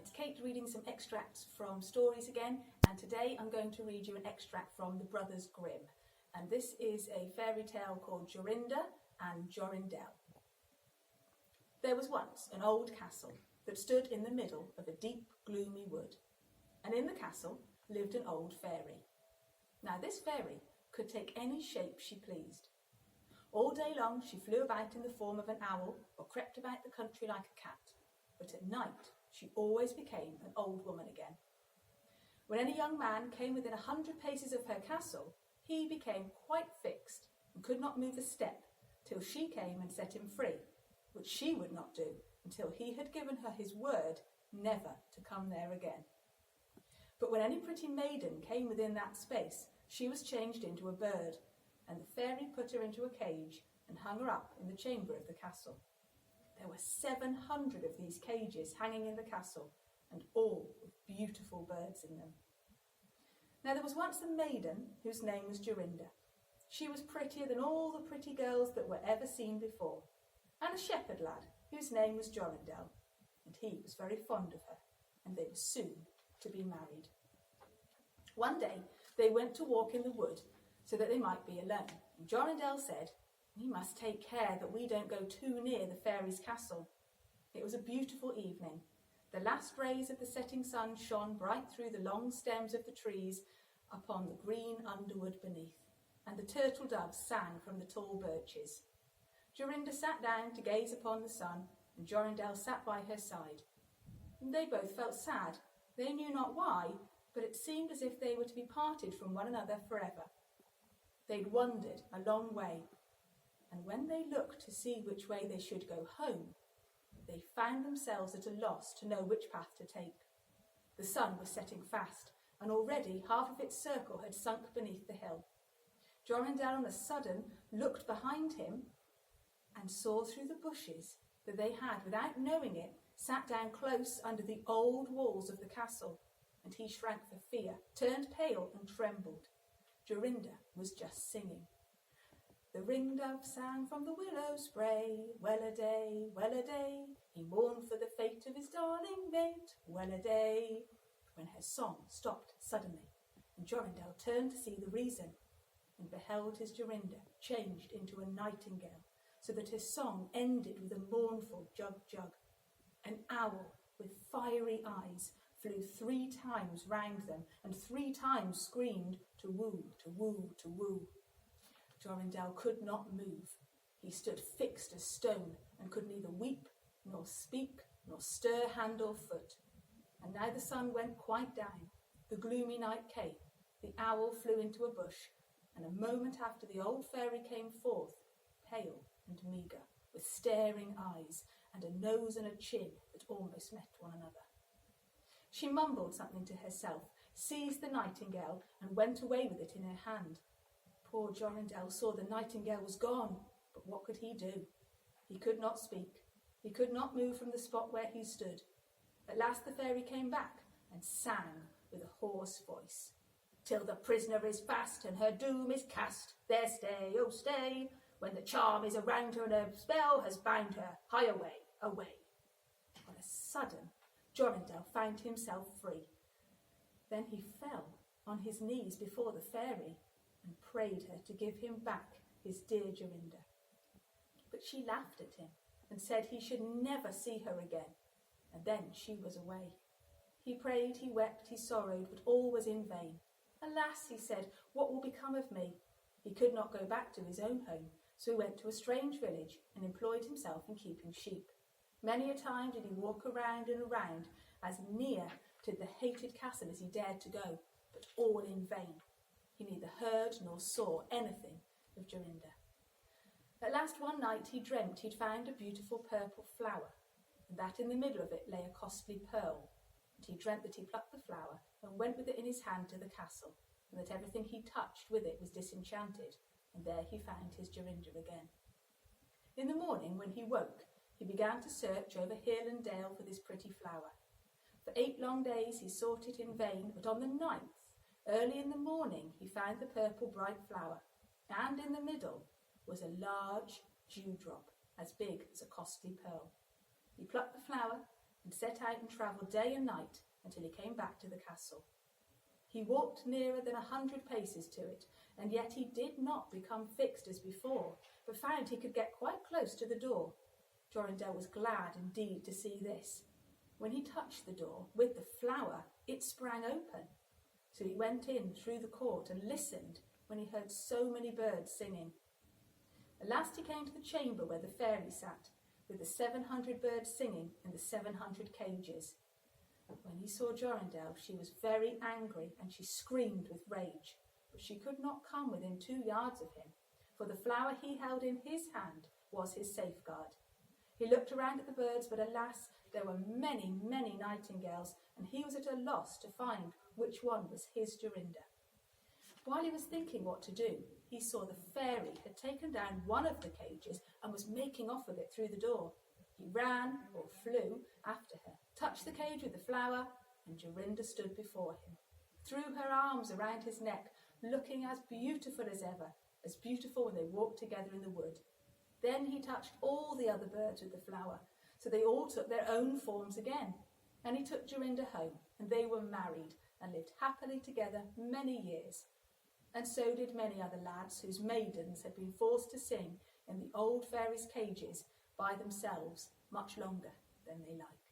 It's Kate reading some extracts from stories again, and today I'm going to read you an extract from the Brothers Grimm. And this is a fairy tale called Jorinda and Jorinda. There was once an old castle that stood in the middle of a deep, gloomy wood, and in the castle lived an old fairy. Now this fairy could take any shape she pleased. All day long she flew about in the form of an owl or crept about the country like a cat, but at night she always became an old woman again. When any young man came within 100 paces of her castle, he became quite fixed and could not move a step till she came and set him free, which she would not do until he had given her his word never to come there again. But when any pretty maiden came within that space, she was changed into a bird, and the fairy put her into a cage and hung her up in the chamber of the castle. There were 700 of these cages hanging in the castle, and all with beautiful birds in them. Now there was once a maiden whose name was Jorinda. She was prettier than all the pretty girls that were ever seen before, and a shepherd lad whose name was Jorinda, and he was very fond of her, and they were soon to be married. One day they went to walk in the wood so that they might be alone, and Jorinda said, "We must take care that we don't go too near the fairy's castle." It was a beautiful evening. The last rays of the setting sun shone bright through the long stems of the trees upon the green underwood beneath, and the turtle doves sang from the tall birches. Jorinda sat down to gaze upon the sun, and Jorinda sat by her side. And they both felt sad. They knew not why, but it seemed as if they were to be parted from one another forever. They'd wandered a long way, and when they looked to see which way they should go home, they found themselves at a loss to know which path to take. The sun was setting fast, and already half of its circle had sunk beneath the hill. Jorinda on a sudden looked behind him and saw through the bushes that they had, without knowing it, sat down close under the old walls of the castle, and he shrank for fear, turned pale and trembled. Jorinda was just singing. The ring-dove sang from the willow spray, well-a-day, well-a-day. He mourned for the fate of his darling mate, well-a-day. When her song stopped suddenly, and Jorinda turned to see the reason, and beheld his Jorinda changed into a nightingale, so that his song ended with a mournful jug-jug. An owl with fiery eyes flew 3 times round them, and 3 times screamed, to woo, to woo, to woo. Jorinda could not move. He stood fixed as stone, and could neither weep, nor speak, nor stir hand or foot. And now the sun went quite down. The gloomy night came. The owl flew into a bush, and a moment after the old fairy came forth, pale and meagre, with staring eyes, and a nose and a chin that almost met one another. She mumbled something to herself, seized the nightingale, and went away with it in her hand. Poor Jorinda saw the nightingale was gone, but what could he do? He could not speak. He could not move from the spot where he stood. At last the fairy came back and sang with a hoarse voice. Till the prisoner is fast and her doom is cast, there stay, oh stay, when the charm is around her and a spell has bound her, hie away, away. On a sudden, Jorinda found himself free. Then he fell on his knees before the fairy and prayed her to give him back his dear Jorinda. But she laughed at him and said he should never see her again, and then she was away. He prayed, he wept, he sorrowed, but all was in vain. Alas, he said, what will become of me? He could not go back to his own home, so he went to a strange village and employed himself in keeping sheep. Many a time did he walk around and around, as near to the hated castle as he dared to go, but all in vain. He neither heard nor saw anything of Jorinda. At last one night he dreamt he'd found a beautiful purple flower, and that in the middle of it lay a costly pearl. And he dreamt that he plucked the flower and went with it in his hand to the castle, and that everything he touched with it was disenchanted, and there he found his Jorinda again. In the morning, when he woke, he began to search over hill and dale for this pretty flower. For 8 long days he sought it in vain, but on the 9th, early in the morning, he found the purple bright flower, and in the middle was a large dewdrop, as big as a costly pearl. He plucked the flower and set out and travelled day and night until he came back to the castle. He walked nearer than 100 paces to it, and yet he did not become fixed as before, but found he could get quite close to the door. Jorinda was glad indeed to see this. When he touched the door with the flower, it sprang open. So he went in through the court and listened when he heard so many birds singing. At last he came to the chamber where the fairy sat, with the 700 birds singing in the 700 cages. When he saw Jorinda, she was very angry, and she screamed with rage. But she could not come within 2 yards of him, for the flower he held in his hand was his safeguard. He looked around at the birds, but alas, there were many, many nightingales, and he was at a loss to find which one was his Jorinda. While he was thinking what to do, he saw the fairy had taken down one of the cages and was making off with it through the door. He ran, or flew, after her, touched the cage with the flower, and Jorinda stood before him, threw her arms around his neck, looking as beautiful as ever, as beautiful when they walked together in the wood. Then he touched all the other birds with the flower, so they all took their own forms again, and he took Jorinda home, and they were married and lived happily together many years. And so did many other lads whose maidens had been forced to sing in the old fairies' cages by themselves much longer than they liked.